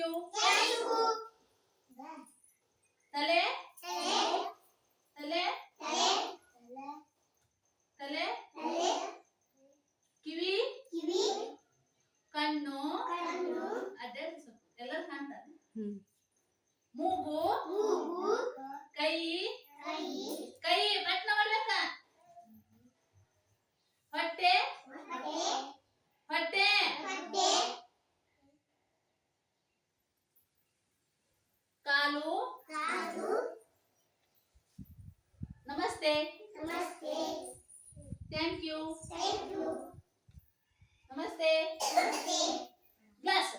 you ತಲೆ ತಲೆ ತಲೆ ಕಿವಿ ಕಣ್ಣು ಅದೇ ಎಲ್ಲರೂ ಕಾಣ್ತಾರೆ ಮೂಗು ಕೈ ಕೈ ಪ್ರಯತ್ನ ಮಾಡ್ಬೇಕ ಹೊಟ್ಟೆ ಹೊಟ್ಟೆ ಕಾಲು ನಮಸ್ತೆ ಥ್ಯಾಂಕ್ ಯು ನಮಸ್ತೆ ಗ್ಲಾಸ್